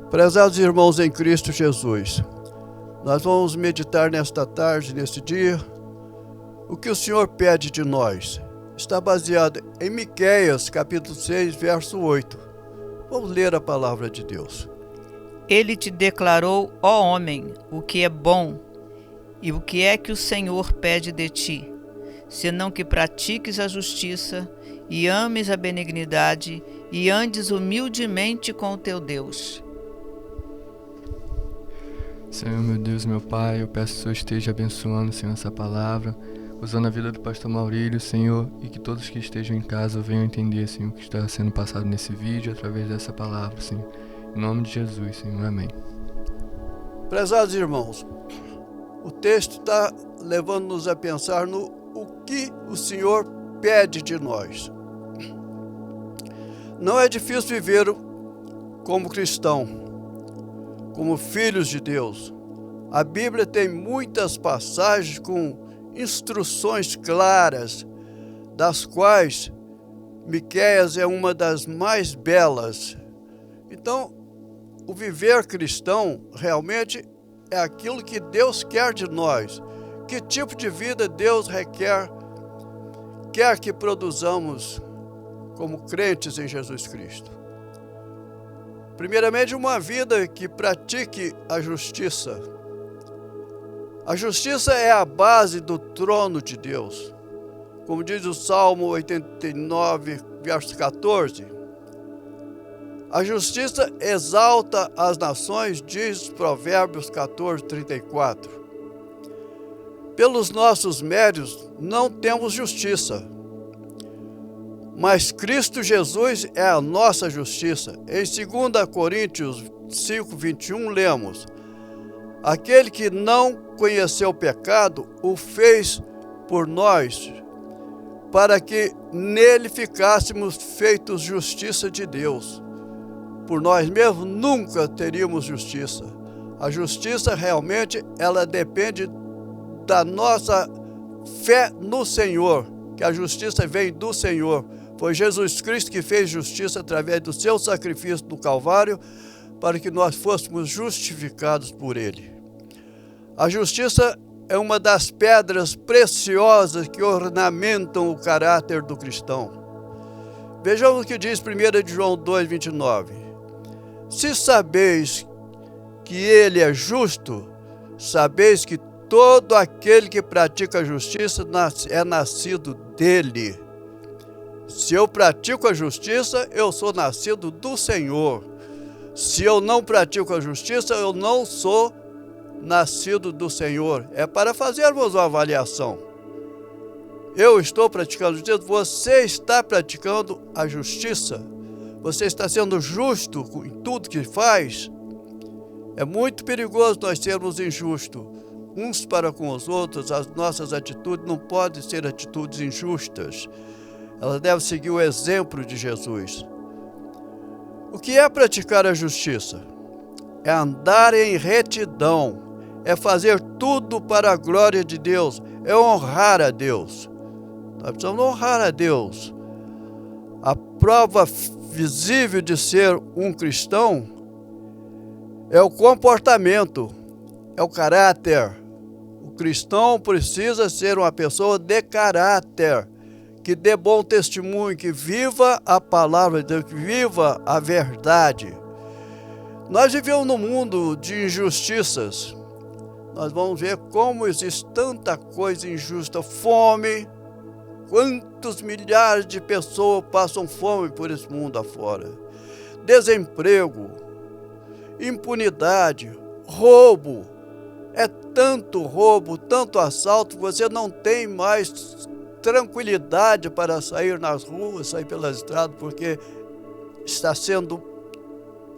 Prezados irmãos em Cristo Jesus, nós vamos meditar nesta tarde, neste dia, o que o Senhor pede de nós. Está baseado em Miqueias, capítulo 6, verso 8. Vamos ler a palavra de Deus. Ele te declarou, ó homem, o que é bom, e o que é que o Senhor pede de ti, senão que pratiques a justiça, e ames a benignidade, e andes humildemente com o teu Deus. Senhor, meu Deus, meu Pai, eu peço que o Senhor esteja abençoando, Senhor, essa palavra, usando a vida do pastor Maurílio, Senhor, e que todos que estejam em casa venham entender, Senhor, o que está sendo passado nesse vídeo, através dessa palavra, Senhor. Em nome de Jesus, Senhor. Amém. Prezados irmãos, o texto está levando-nos a pensar no o que o Senhor pede de nós. Não é difícil viver como cristão, como filhos de Deus. A Bíblia tem muitas passagens com instruções claras, das quais Miqueias é uma das mais belas. Então, o viver cristão realmente é aquilo que Deus quer de nós. Que tipo de vida Deus quer que produzamos como crentes em Jesus Cristo? Primeiramente, uma vida que pratique a justiça. A justiça é a base do trono de Deus. Como diz o Salmo 89, verso 14. A justiça exalta as nações, diz Provérbios 14, 34. Pelos nossos méritos não temos justiça, mas Cristo Jesus é a nossa justiça. Em 2 Coríntios 5, 21, lemos: aquele que não conheceu o pecado, o fez por nós, para que nele ficássemos feitos justiça de Deus. Por nós mesmos nunca teríamos justiça. A justiça realmente, ela depende da nossa fé no Senhor, que a justiça vem do Senhor. Foi Jesus Cristo que fez justiça através do seu sacrifício do Calvário, para que nós fôssemos justificados por Ele. A justiça é uma das pedras preciosas que ornamentam o caráter do cristão. Vejamos o que diz 1 João 2, 29. Se sabeis que Ele é justo, sabeis que todo aquele que pratica a justiça é nascido dEle. Se eu pratico a justiça, eu sou nascido do Senhor. Se eu não pratico a justiça, eu não sou nascido do Senhor. É para fazermos uma avaliação. Eu estou praticando a justiça, você está praticando a justiça? Você está sendo justo em tudo que faz? É muito perigoso nós sermos injustos uns para com os outros. As nossas atitudes não podem ser atitudes injustas. Ela deve seguir o exemplo de Jesus. O que é praticar a justiça? É andar em retidão, é fazer tudo para a glória de Deus, é honrar a Deus. Nós precisamos honrar a Deus. A prova visível de ser um cristão é o comportamento, é o caráter. O cristão precisa ser uma pessoa de caráter, que dê bom testemunho, que viva a palavra de Deus, que viva a verdade. Nós vivemos num mundo de injustiças. Nós vamos ver como existe tanta coisa injusta, fome. Quantos milhares de pessoas passam fome por esse mundo afora? Desemprego, impunidade, roubo. É tanto roubo, tanto assalto, que você não tem mais tranquilidade para sair nas ruas, sair pelas estradas, porque está sendo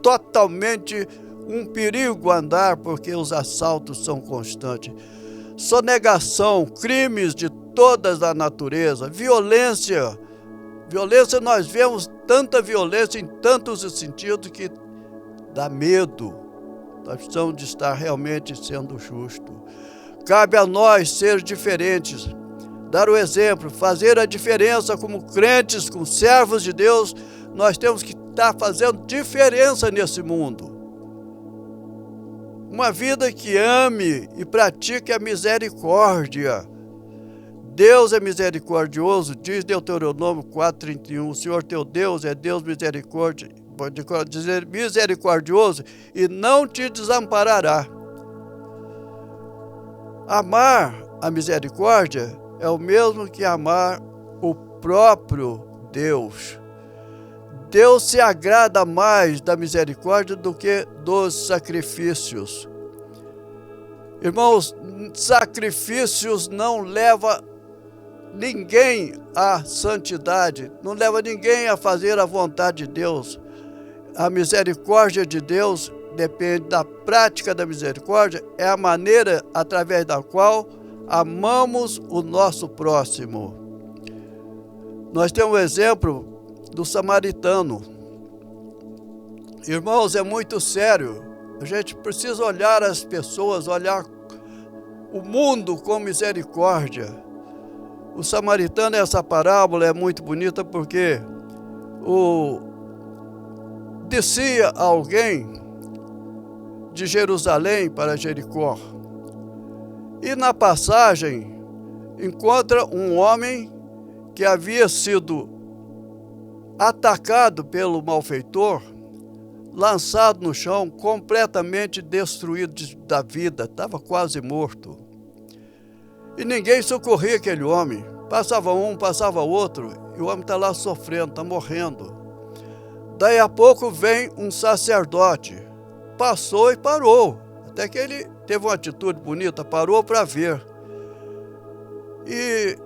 totalmente um perigo andar, porque os assaltos são constantes. Sonegação, crimes de todas a natureza, violência. Violência, nós vemos tanta violência em tantos sentidos que dá medo. Nós precisamos de estar realmente sendo justos. Cabe a nós ser diferentes, dar o exemplo, fazer a diferença como crentes, como servos de Deus. Nós temos que estar fazendo diferença nesse mundo. Uma vida que ame e pratique a misericórdia. Deus é misericordioso, diz Deuteronômio 4:31. O Senhor teu Deus é Deus misericordioso e não te desamparará. Amar a misericórdia é o mesmo que amar o próprio Deus. Deus se agrada mais da misericórdia do que dos sacrifícios. Irmãos, sacrifícios não levam ninguém à santidade, não leva ninguém a fazer a vontade de Deus. A misericórdia de Deus depende da prática da misericórdia, é a maneira através da qual amamos o nosso próximo. Nós temos um exemplo do samaritano. Irmãos, é muito sério. A gente precisa olhar as pessoas, olhar o mundo com misericórdia. O samaritano, essa parábola é muito bonita porque descia alguém de Jerusalém para Jericó. E na passagem encontra um homem que havia sido atacado pelo malfeitor, lançado no chão, completamente destruído da vida, estava quase morto. E ninguém socorria aquele homem. Passava um, passava outro, e o homem está lá sofrendo, está morrendo. Daí a pouco vem um sacerdote, passou e parou, até que ele teve uma atitude bonita, parou para ver. E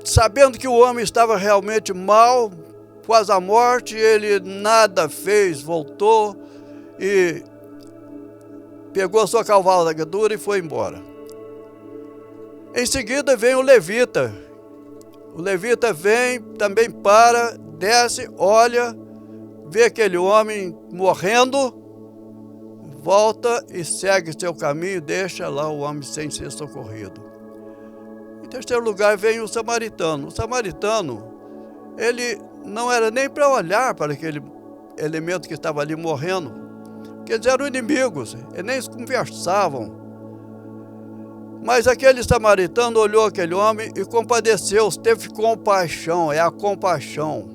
sabendo que o homem estava realmente mal, quase à morte, ele nada fez, voltou e pegou a sua cavalgadura e foi embora. Em seguida vem o levita. O levita vem, também para, desce, olha, vê aquele homem morrendo, volta e segue seu caminho, deixa lá o homem sem ser socorrido. Em terceiro lugar vem o samaritano. O samaritano, ele não era nem para olhar para aquele elemento que estava ali morrendo, porque eles eram inimigos, eles nem conversavam. Mas aquele samaritano olhou aquele homem e compadeceu, teve compaixão, é a compaixão.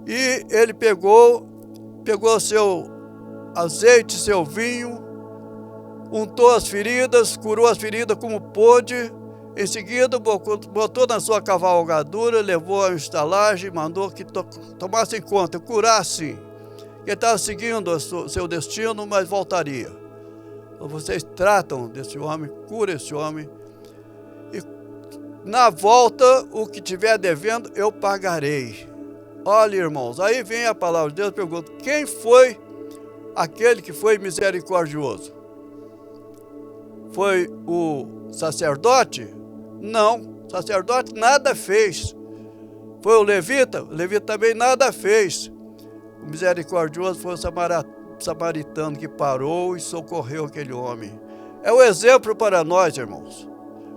E ele pegou seu azeite, seu vinho, untou as feridas, curou as feridas como pôde. Em seguida, botou na sua cavalgadura, levou a estalagem, mandou que tomassem conta, curassem. Ele estava seguindo o seu destino, mas voltaria. Vocês tratam desse homem, cura esse homem. E na volta, o que tiver devendo, eu pagarei. Olha, irmãos, aí vem a palavra de Deus e pergunta: quem foi aquele que foi misericordioso? Foi o sacerdote? Não, o sacerdote nada fez. Foi o levita? O levita também nada fez. O misericordioso foi o samaritano que parou e socorreu aquele homem. É o exemplo para nós, irmãos.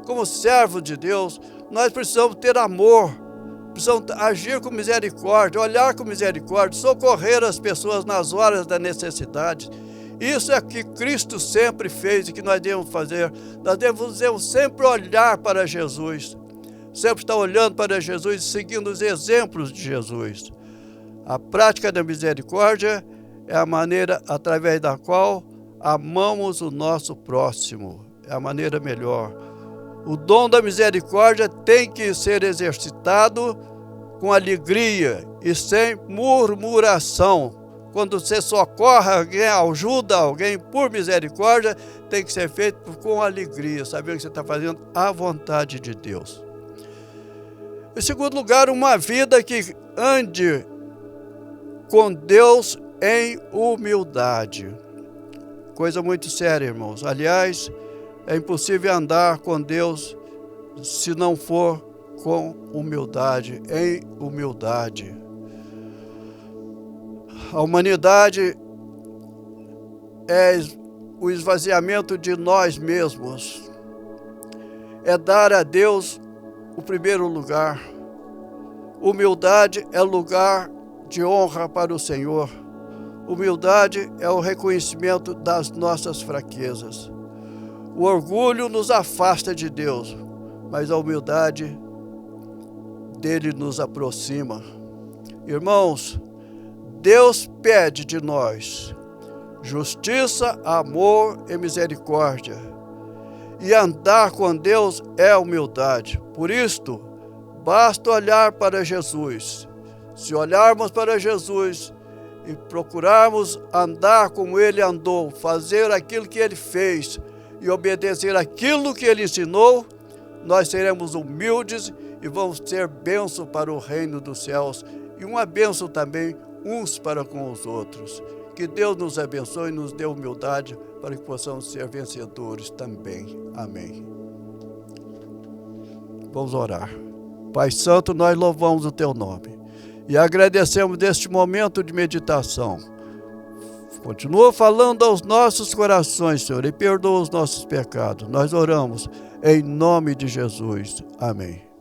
Como servos de Deus, nós precisamos ter amor, precisamos agir com misericórdia, olhar com misericórdia, socorrer as pessoas nas horas da necessidade. Isso é o que Cristo sempre fez e que nós devemos fazer. Nós devemos sempre olhar para Jesus, sempre estar olhando para Jesus e seguindo os exemplos de Jesus. A prática da misericórdia é a maneira através da qual amamos o nosso próximo. É a maneira melhor. O dom da misericórdia tem que ser exercitado com alegria e sem murmuração. Quando você socorre alguém, ajuda alguém por misericórdia, tem que ser feito com alegria, sabendo que você está fazendo a vontade de Deus. Em segundo lugar, uma vida que ande com Deus em humildade. Coisa muito séria, irmãos. Aliás, é impossível andar com Deus se não for com humildade, em humildade. A humanidade é o esvaziamento de nós mesmos. É dar a Deus o primeiro lugar. Humildade é lugar de honra para o Senhor. Humildade é o reconhecimento das nossas fraquezas. O orgulho nos afasta de Deus, mas a humildade dele nos aproxima. Irmãos, Deus pede de nós justiça, amor e misericórdia. E andar com Deus é humildade. Por isto, basta olhar para Jesus. Se olharmos para Jesus e procurarmos andar como Ele andou, fazer aquilo que Ele fez e obedecer aquilo que Ele ensinou, nós seremos humildes e vamos ser bênção para o reino dos céus e uma bênção também uns para com os outros. Que Deus nos abençoe e nos dê humildade para que possamos ser vencedores também. Amém. Vamos orar. Pai Santo, nós louvamos o Teu nome e agradecemos deste momento de meditação. Continua falando aos nossos corações, Senhor, e perdoa os nossos pecados. Nós oramos em nome de Jesus. Amém.